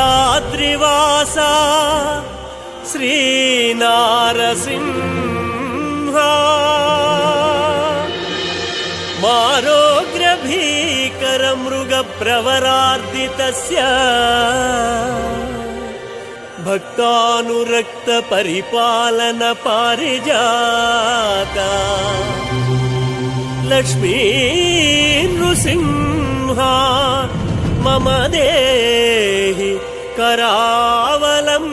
యాదాద్రివాస శ్రీనారసింహ మారోగ్రభీకర మృగ ప్రవరార్దితస్య భక్తానురక్త పరిపాలన పారిజాత లక్ష్మీ నృసింహ మమ దేహి కరావలంబం.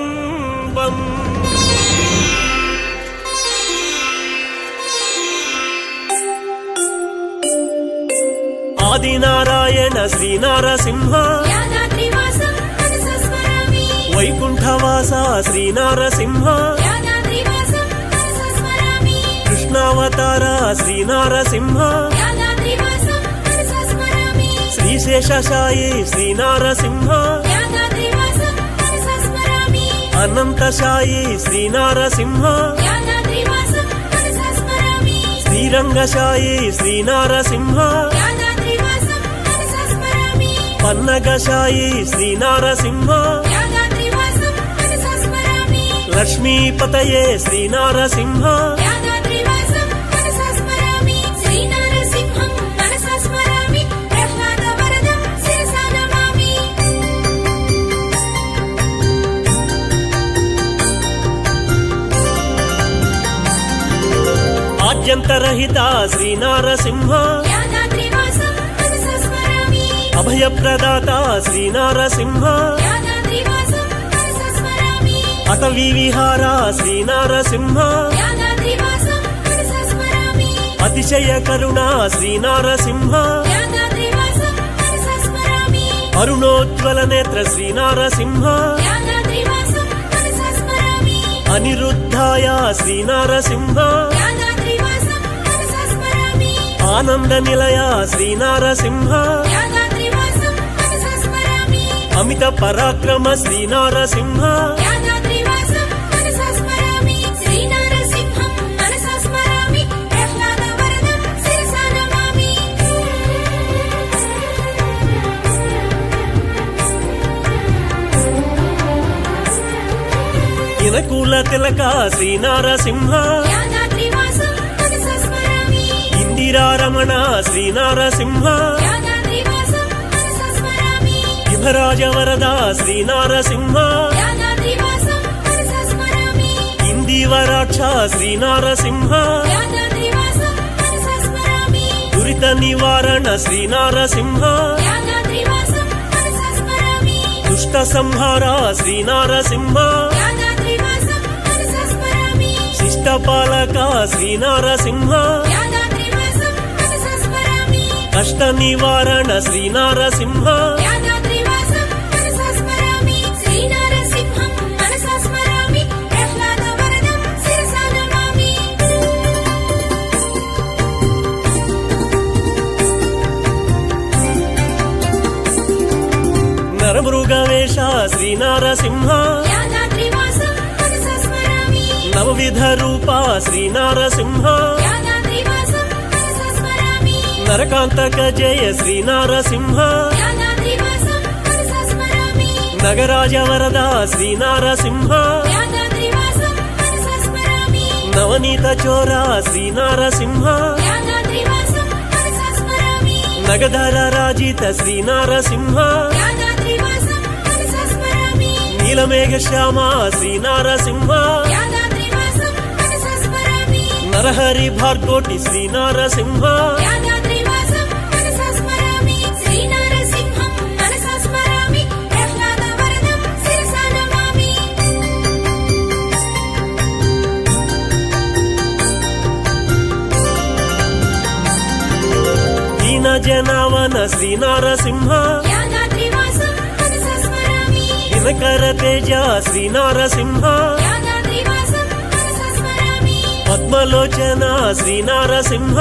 ఆదినారాయణ శ్రీనారసింహ వైకుంఠవాస శ్రీనారసింహ కృష్ణావతార శ్రీనారసింహ శ్రీశేషశాయి శ్రీనారసింహ అనంతశాయి శ్రీనారసింహ శ్రీరంగశాయి శ్రీనారసింహ పన్నగశాయి శ్రీనారసింహ లక్ష్మీపతయే శ్రీనారసింహ ఆద్యంతరహిత శ్రీనారసింహ అభయప్రదాత శ్రీనారసింహ అటవీ విహార శ్రీనారసింహ అతిశయ కరుణ శ్రీనారసింహ అరుణోజ్వల నేత్ర శ్రీనారసింహ అనిరుద్ధాయ శ్రీనారసింహ ఆనంద నిలయ శ్రీనారసింహ అమిత పరాక్రమ శ్రీనారసింహ ఇనకూల తిలక శ్రీనారసింహ ఇందిరారమణ శ్రీనారసింహ యువరాజవరద శ్రీనారసింహ ఇందివరాక్ష శ్రీనారసింహ దురిత నివారణ శ్రీనారసింహ దుష్ట సంహార శ్రీనారసింహ శిష్టపాలక శ్రీనారసింహ కష్ట నివారణ శ్రీనారసింహ నరమృగవేష శ్రీనారసింహ నవవిధ రూప శ్రీనారసింహ నరకాంతక జయ శ్రీనారసింహ నగరాజవరద శ్రీనారసింహ నవనీత చోర శ్రీనారసింహ నగధర రాజిత శ్రీనారసింహ నీలమేఘ శ్యామ శ్రీనారసింహ నరహరి భార్గోటి శ్రీనారసింహ దీన జనావన శ్రీనారసింహ దినకర తేజ శ్రీనారసింహ పద్మలోచన శ్రీనారసింహ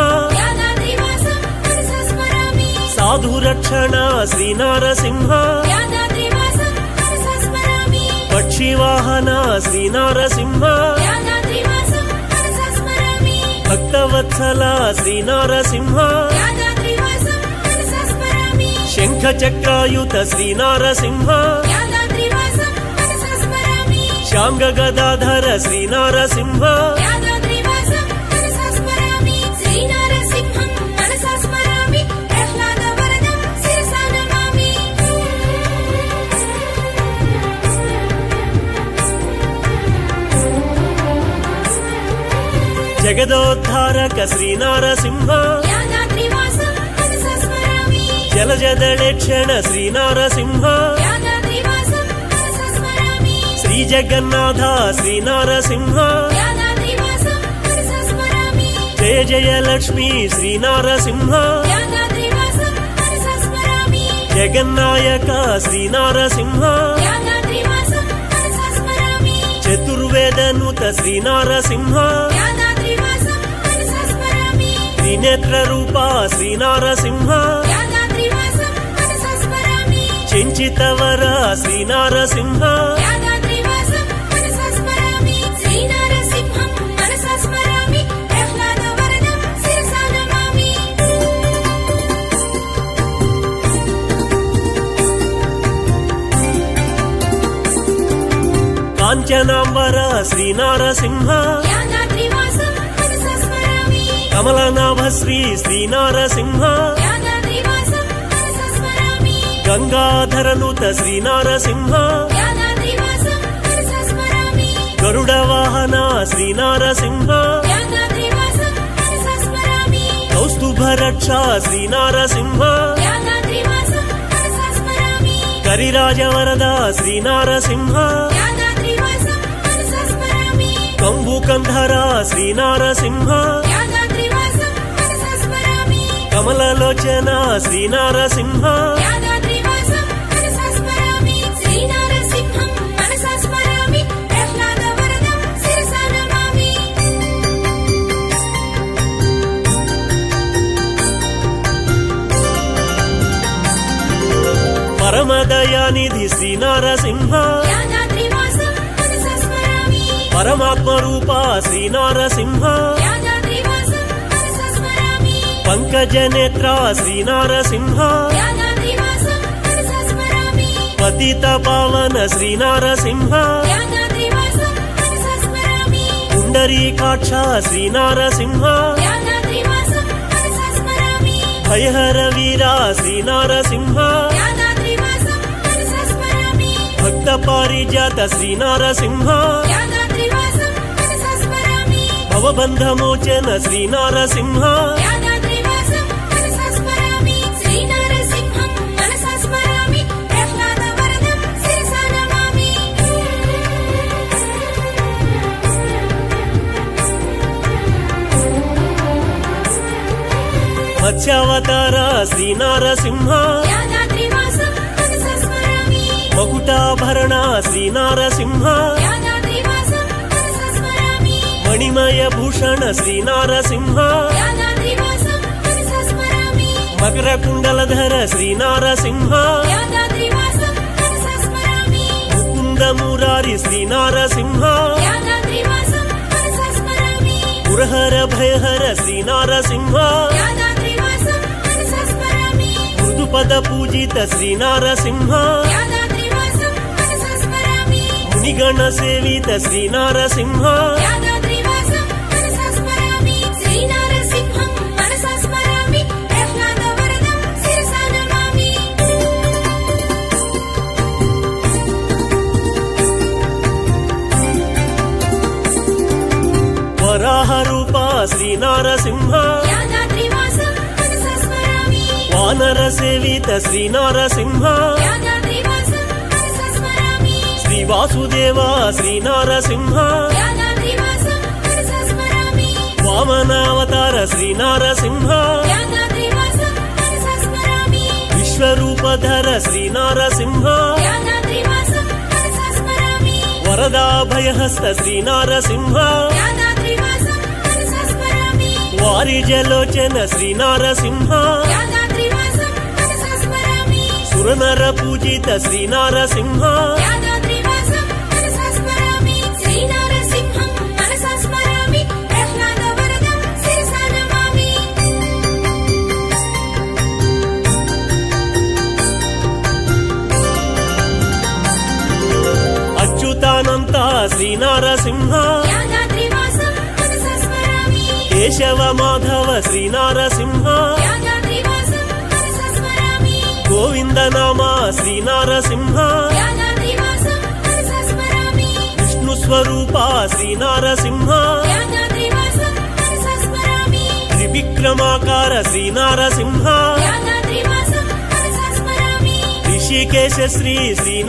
సాధురక్షణ శ్రీనారసింహ యాదాద్రివాసం మనసా స్మరామి పక్షివాహన శ్రీనారసింహ యాదాద్రివాసం మనసా స్మరామి భక్తవత్సల శ్రీనారసింహ యాదాద్రివాసం మనసా స్మరామి శంఖచక్రాయుత శ్రీనారసింహ యాదాద్రివాసం మనసా స్మరామి శాంగగదాధర శ్రీనారసింహ యాదాద్రివాసం మనసా స్మరామి శ్రీనారసింహం మనసా స్మరామి ప్రహ్లాదవరదం శిరసా నమామి జగదోద్ధారక శ్రీనారసింహ యాదాద్రివాసం మనసా స్మరామి జలజదళేక్షణ శ్రీనారసింహ యాదాద్రివాసం మనసా స్మరామి శ్రీజగన్నాథ శ్రీనారసింహ యాదాద్రివాసం మనసా స్మరామి జయ జయ లక్ష్మీ శ్రీనారసింహ యాదాద్రివాసం మనసా స్మరామి జగన్నాయక శ్రీనారసింహ యాదాద్రివాసం మనసా స్మరామి చతుర్వేదనుత శ్రీనారసింహ యాదాద్రివాసం మనసా స్మరామి త్రినేత్ర రూప శ్రీనారసింహ యాదాద్రివాసం మనసా స్మరామి చించితవర శ్రీనారసింహ యాదాద్రివాసం మనసా స్మరామి శ్రీనారసింహం మనసా స్మరామి ప్రహ్లాదవరదం శిరసా నమామి కాంచనాంబర శ్రీనారసింహ యాదాద్రివాసం మనసా స్మరామి కమలనాభ శ్రీనారసింహ యాదాద్రివాసం మనసా స్మరామి గంగాధరనుత శ్రీనారసింహ యాదాద్రివాసం మనసా స్మరామి గరుడ వాహన శ్రీనారసింహ యాదాద్రివాసం మనసా స్మరామి కౌస్తుభరక్ష శ్రీనారసింహ యాదాద్రివాసం మనసా స్మరామి కరిరాజవరద శ్రీనారసింహ యాదాద్రివాసం మనసా స్మరామి కంబుకంధర శ్రీనారసింహ యాదాద్రివాసం మనసా స్మరామి కమలలోచన శ్రీనారసింహ యాదాద్రివాసం మనసా స్మరామి శ్రీనారసింహం మనసా స్మరామి ప్రహ్లాదవరదం శిరసా నమామి పరమదయానిధి శ్రీనారసింహ యాదాద్రివాసం మనసా స్మరామి పరమాత్మరూప శ్రీనారసింహ యాదాద్రివాసం మనసా స్మరామి పంకజనేత్ర శ్రీనారసింహ యాదాద్రివాసం మనసా స్మరామి పతిత పావన శ్రీనారసింహ యాదాద్రివాసం మనసా స్మరామి పుండరీకాక్ష శ్రీనారసింహ యాదాద్రివాసం మనసా స్మరామి భయహర వీర శ్రీనారసింహ యాదాద్రివాసం మనసా స్మరామి భక్త పారిజాత శ్రీనారసింహ యాదాద్రివాసం మనసా స్మరామి భవబంధమోచన శ్రీనారసింహ యాదాద్రివాసం మనసా స్మరామి శ్రీనారసింహం మనసా స్మరామి ప్రహ్లాదవరదం శిరసా నమామి మత్స్యావతార శ్రీనారసింహ యాదాద్రివాసం మనసా స్మరామి మకుటాభరణ శ్రీనారసింహ యాదాద్రివాసం మనసా స్మరామి మణిమయ భూషణ శ్రీనారసింహ యాదాద్రివాసం మనసా స్మరామి మకర కుండలధర శ్రీనారసింహ యాదాద్రివాసం మనసా స్మరామి ముకుంద మురారి శ్రీనారసింహ యాదాద్రివాసం మనసా స్మరామి పురహర భయహర శ్రీనారసింహ యాదాద్రివాసం మనసా స్మరామి మృదుపద పూజిత శ్రీనారసింహ యాదాద్రివాసం మనసా స్మరామి మునిగణ సేవిత శ్రీనారసింహ యాదాద్రివాసం మనసా స్మరామి శ్రీనారసింహం మనసా స్మరామి ప్రహ్లాదవరదం శిరసా నమామి వరాహ రూప శ్రీనారసింహ యాదాద్రివాసం మనసా స్మరామి వానర సేవిత శ్రీనారసింహ యాదాద్రివాసం మనసా స్మరామి శ్రీ వాసుదేవ శ్రీనారసింహ యాదాద్రివాసం మనసా స్మరామి వామనావతార శ్రీనారసింహ యాదాద్రివాసం మనసా స్మరామి విశ్వరూపధర శ్రీనారసింహ యాదాద్రివాసం మనసా స్మరామి వరదాభయహస్త శ్రీనారసింహ యాదాద్రివాసం మనసా స్మరామి వారిజలోచన శ్రీనారసింహ యాదాద్రివాసం సురనర పూజిత శ్రీ నారసింహ యాదాద్రివాసం మనసా స్మరామి శ్రీనారసింహం మనసా స్మరామి ప్రహ్లాదవరదం శిరసా నమామి అచ్యుతానంత శ్రీ నారసింహ యాదాద్రివాసం మనసా స్మరామి కేశవ మాధవ శ్రీ నారసింహ యాదాద్రివాసం మనసా స్మరామి గోవింద నామ శ్రీ నారసింహ యాదాద్రివాసం మనసా స్మరామి విష్ణు స్వరూప శ్రీ నారసింహ యాదాద్రివాసం మనసా స్మరామి త్రివిక్రమాకార శ్రీ నారసింహ యాదాద్రివాసం మనసా స్మరామి ఋషికేశ శ్రీ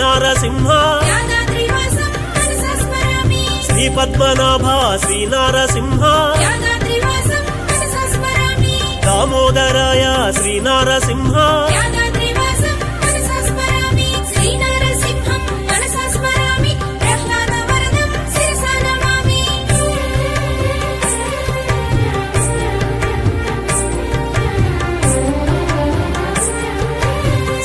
నారసింహ యాదాద్రివాసం మనసా స్మరామి శ్రీ పద్మనాభ శ్రీ నారసింహ యాదాద్రివాసం మనసా స్మరామి దామోదరాయ శ్రీ నారసింహ యాదాద్రివాసం మనసా స్మరామి శ్రీనారసింహం మనసా స్మరామి ప్రహ్లాదవరదం శిరసా నమామి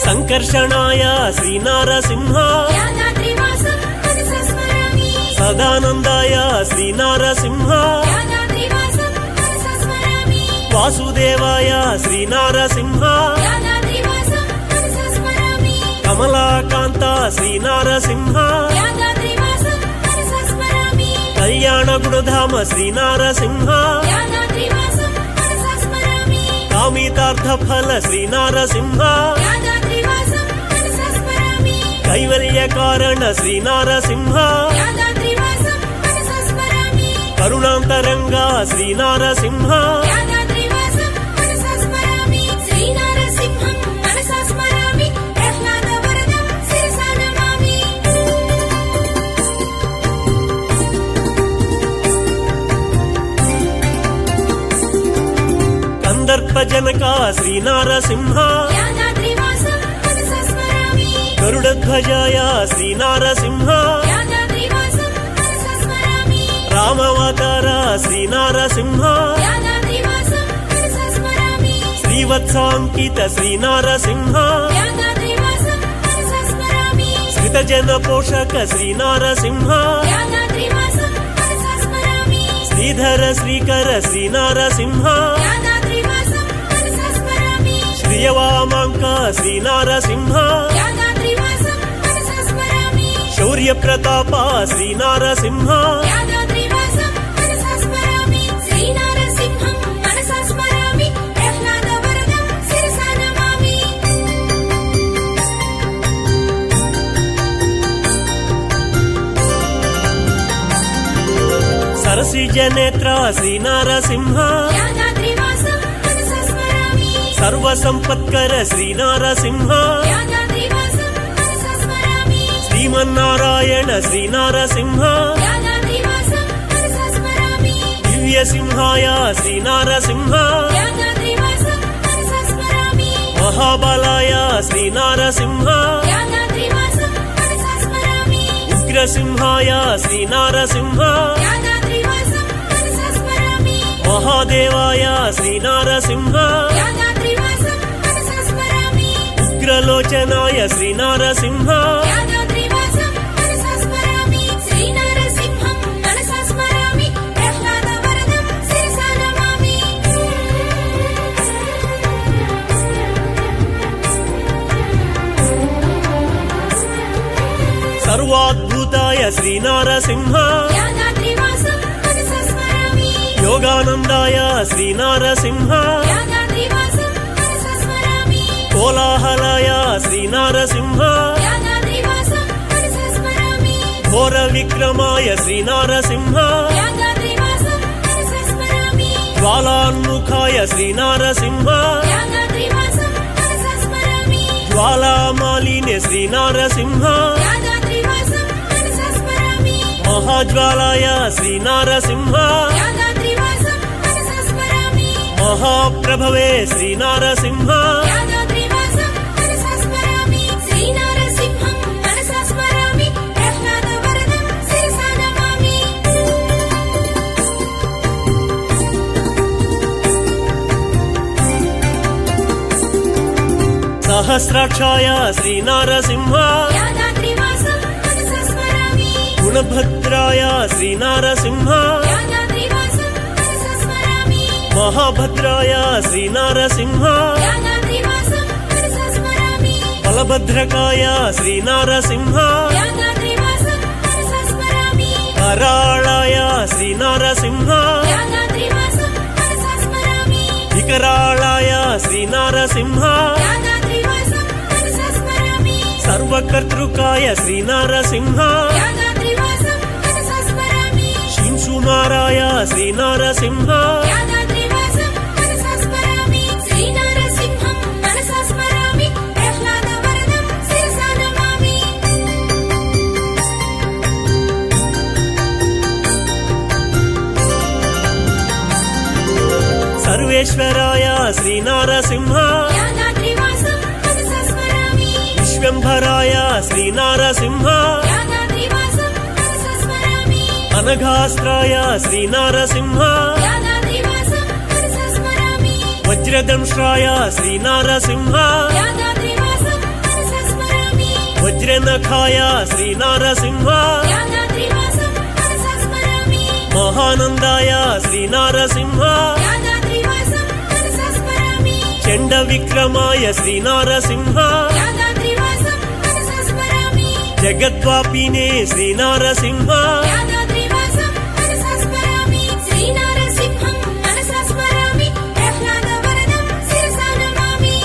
సంకర్షణాయ శ్రీ నారసింహ యాదాద్రివాసం మనసా స్మరామి సదానందాయ శ్రీ నారసింహ యాదాద్రివాసం మనసా స్మరామి వాసుదేవాయ శ్రీ నారసింహ యాదాద్రివాసం మనసా స్మరామి కమలాకాంత శ్రీ నారసింహ యాదాద్రివాసం మనసా స్మరామి కళ్యాణ గుణధామ శ్రీ నారసింహ యాదాద్రివాసం మనసా స్మరామి కామితార్థ ఫల శ్రీ నారసింహ యాదాద్రివాసం మనసా స్మరామి కైవల్య కారణ శ్రీ నారసింహ యాదాద్రివాసం మనసా స్మరామి కరుణాంతరంగా శ్రీ నారసింహ యాదాద్రివాసం మనసా స్మరామి శ్రీనారసింహం మనసా స్మరామి ప్రహ్లాదవరదం శిరసా నమామి కందర్పజనక శ్రీ నారసింహ యాదాద్రివాసం మనసా స్మరామి గరుడధ్వజాయ శ్రీ నారసింహ యాదాద్రివాసం మనసా స్మరామి రామవతార శ్రీ నారసింహ యాదాద్రివాసం మనసా స్మరామి శ్రీవత్సాంకిత శ్రీ నారసింహ యాదాద్రివాసం మనసా స్మరామి శ్రితజన పోషక శ్రీ నారసింహ యాదాద్రివాసం మనసా స్మరామి శ్రీధర శ్రీకర శ్రీ నారసింహ యాదాద్రివాసం మనసా స్మరామి శ్రియవామాంక శ్రీ నారసింహ యాదాద్రివాసం మనసా స్మరామి శౌర్య ప్రతాప శ్రీ నారసింహ యాదాద్రివాసం మనసా స్మరామి శ్రీనారసింహం మనసా స్మరామి ప్రహ్లాదవరదం శిరసా నమామి సరసిజనేత్ర శ్రీ నారసింహ యాదాద్రివాసం మనసా స్మరామి సర్వ సంపత్కర శ్రీ నారసింహ యాదాద్రివాసం మనసా స్మరామి శ్రీమన్నారాయణ శ్రీ నారసింహ యాదాద్రివాసం మనసా స్మరామి దివ్య సింహాయ శ్రీ నారసింహ యాదాద్రివాసం మనసా స్మరామి మహాబలాయ శ్రీ నారసింహ యాదాద్రివాసం మనసా స్మరామి ఉగ్రసింహాయ శ్రీ నారసింహ యాదాద్రివాసం మనసా స్మరామి మహాదేవాయ శ్రీ నారసింహ యాదాద్రివాసం మనసా స్మరామి ఉగ్రలోచనాయ శ్రీ నారసింహ యాదాద్రివాసం మనసా స్మరామి శ్రీనారసింహం మనసా స్మరామి ప్రహ్లాదవరదం శిరసా నమామి సర్వాద్భుతాయ శ్రీ నారసింహ యాదాద్రివాసం మనసా స్మరామి యోగానందాయ శ్రీ నారసింహ యాదాద్రివాసం మనసా స్మరామి కోలాహలాయ శ్రీ నారసింహ యాదాద్రివాసం మనసా స్మరామి ఘోర విక్రమాయ శ్రీ నారసింహ యాదాద్రివాసం మనసా స్మరామి జ్వాలాన్ముఖాయ శ్రీ నారసింహ యాదాద్రివాసం మనసా స్మరామి జ్వాలామాలినే శ్రీ నారసింహ యాదాద్రివాసం మనసా స్మరామి మహాజ్వాలాయ శ్రీ నారసింహ యాదాద్రివాసం మనసా స్మరామి మహాప్రభవే శ్రీ నారసింహ యాదాద్రివాసం మనసా స్మరామి శ్రీనారసింహం మనసా స్మరామి ప్రహ్లాదవరదం శిరసా నమామి సహస్రాక్షాయ శ్రీనారసింహ యాదాద్రివాసం మనసా స్మరామి గుణభద్రాయ శ్రీనారసింహ యాదాద్రివాసం మనసా స్మరామి మహాభద్రాయ శ్రీనారసింహ యాదాద్రివాసం మనసా స్మరామి బలభద్రకాయ శ్రీనారసింహ యాదాద్రివాసం మనసా స్మరామి కరాళాయ శ్రీనారసింహ యాదాద్రివాసం మనసా స్మరామి వికరాళాయ శ్రీనారసింహ యాదాద్రివాసం మనసా స్మరామి సర్వకర్తృకాయ శ్రీనారసింహ యాదాద్రివాసం మనసా స్మరామి శింశుమారాయ శ్రీనారసింహ యాదాద్రివాసం మనసా స్మరామి శ్రీనారసింహం మనసా స్మరామి ప్రహ్లాద వరదం శిరసా నమామి సర్వేశ్వరాయ శ్రీనారసింహ యాదాద్రివాసం మనసా స్మరామి విశ్వంభరాయ శ్రీనారసింహ యాదాద్రివాసం మనసా స్మరామి అనఘాస్త్రాయ శ్రీనారసింహ యాదాద్రివాసం మనసా స్మరామి వజ్రదంశ్రాయ శ్రీనారసింహ యాదాద్రివాసం మనసా స్మరామి వజ్రనఖాయ శ్రీనారసింహ యాదాద్రివాసం మనసా స్మరామి మహానందాయ శ్రీనారసింహ యాదాద్రివాసం మనసా స్మరామి చండ విక్రమాయ శ్రీనారసింహ యాదాద్రివాసం మనసా స్మరామి జగద్వాపినే శ్రీనారసింహ యాదాద్రివాసం మనసా స్మరామి శ్రీనారసింహం మనసా స్మరామి ప్రహ్లాద వరదం శిరసా నమామి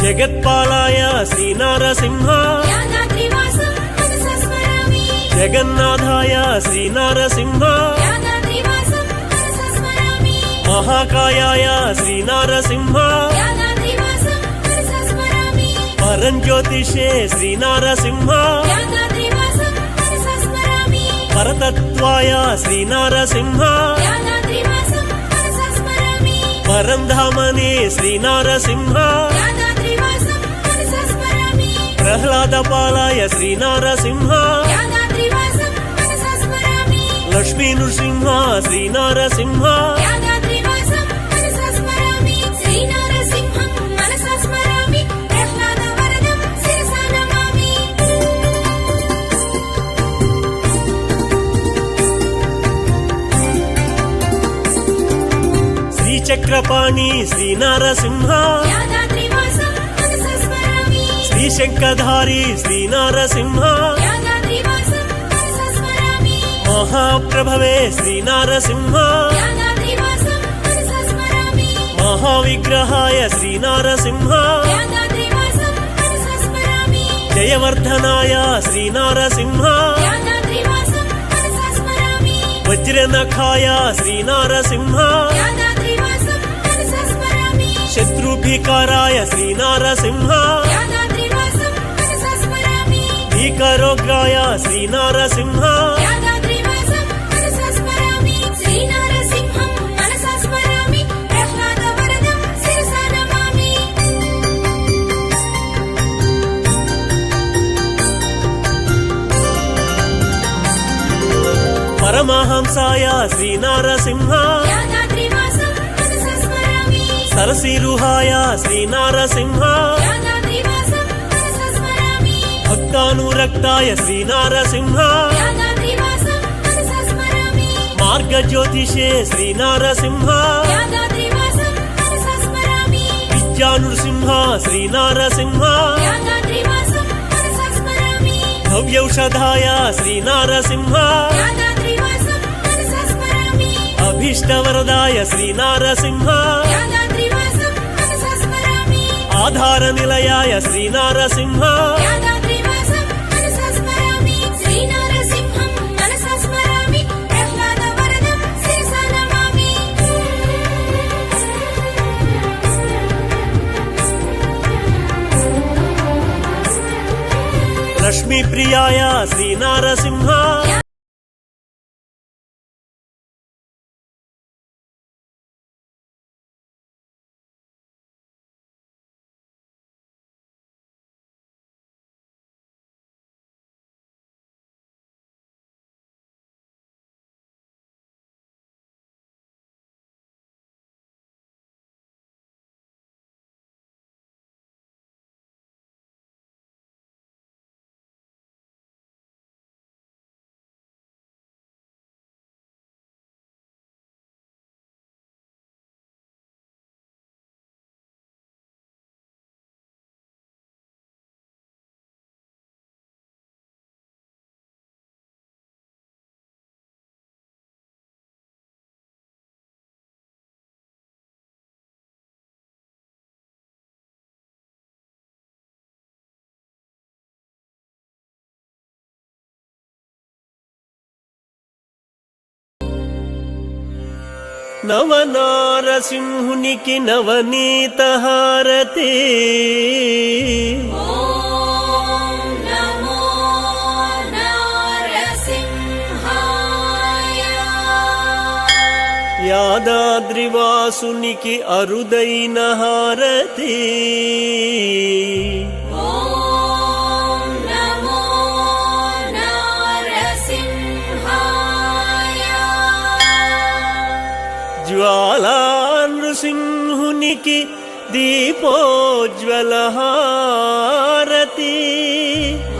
జగత్పాలాయ శ్రీనారసింహ యాదాద్రివాసం మనసా స్మరామి జగన్నాథాయ శ్రీనారసింహ యాదాద్రివాసం మనసా స్మరామి మహాకాయాయ శ్రీనారసింహ యాదాద్రివాసం మనసా స్మరామి పరంజ్యోతిషే శ్రీనారసింహ యాదాద్రివాసం మనసా స్మరామి పరతత్వాయ శ్రీనారసింహ యాదాద్రివాసం మనసా స్మరామి పరంధామనే శ్రీనారసింహ యాదాద్రివాసం మనసా స్మరామి ప్రహ్లాదపాలాయ శ్రీనారసింహ యాదాద్రివాసం మనసా స్మరామి లక్ష్మీ నృసింహ శ్రీనారసింహ యాదాద్రివాసం మనసా స్మరామి శ్రీనారసింహం మనసా స్మరామి ప్రహ్లాద వరదం శిరసా నమామి శ్రీచక్రపాణి శ్రీనారసింహ యాదాద్రివాసం మనసా స్మరామి శ్రీశంఖధారి శ్రీనారసింహ యాదాద్రివాసం మనసా స్మరామి మహాప్రభవే శ్రీనారసింహ యాదాద్రివాసం మనసా స్మరామి మహావిగ్రహాయ శ్రీనారసింహ యాదాద్రివాసం మనసా స్మరామి జయవర్ధనాయ శ్రీనారసింహ యాదాద్రివాసం మనసా స్మరామి వజ్రనఖాయ శ్రీనారసింహ యాదాద్రివాసం మనసా స్మరామి శత్రుభికారాయ శ్రీనారసింహ యాదాద్రివాసం మనసా స్మరామి భీకరోగ్రాయ శ్రీనారసింహ యాదాద్రివాసం మనసా స్మరామి శ్రీనారసింహం మనసా స్మరామి ప్రహ్లాద వరదం శిరసా నమామి పరమహంసాయ శ్రీనారసింహ యాదాద్రివాసం మనసా స్మరామి సరసిరుహాయ శ్రీనారసింహ యాదాద్రివాసం మనసా స్మరామి భక్తానురక్తాయ శ్రీనారసింహ యాదాద్రివాసం మనసా స్మరామి మార్గజ్యోతిషే శ్రీనారసింహ యాదాద్రివాసం మనసా స్మరామి విద్యానృసింహ శ్రీనారసింహ యాదాద్రివాసం మనసా స్మరామి భవ్యౌషధాయ శ్రీనారసింహ యాదాద్రివాసం మనసా స్మరామి అభీష్టవరదాయ శ్రీనారసింహ యాదాద్రివాసం మనసా స్మరామి ఆధార నిలయాయ శ్రీనారసింహ యాదాద్రివాసం మనసా స్మరామి శ్రీనారసింహం మనసా స్మరామి ప్రహ్లాద వరదం శిరసా నమామి లక్ష్మీప్రియాయ శ్రీనారసింహ నవనారసింహునికి నవనీత హారతి ఓం నమో నారసింహాయ యాదాద్రివాసునికి అరుదైన హారతి ఓం నమో నారసింహాయ జ్వాలా నృసింహునికి దీపోజ్వల హారతి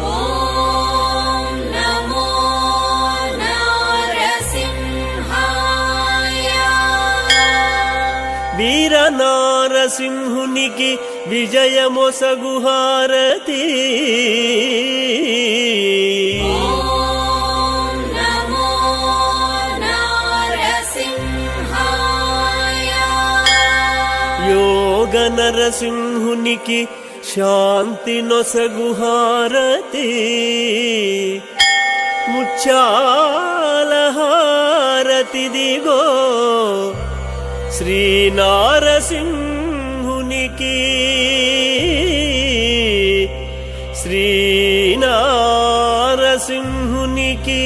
ఓం నమో నారసింహాయ వీర నారసింహునికి విజయమొసగు హారతి ఓం నమో నారసింహాయ యోగ నరసింహునికి శాంతి నొసగు హారతి ముచ్చాల హారతి దిగో శ్రీనారసింహునికి శ్రీనారసింహునికి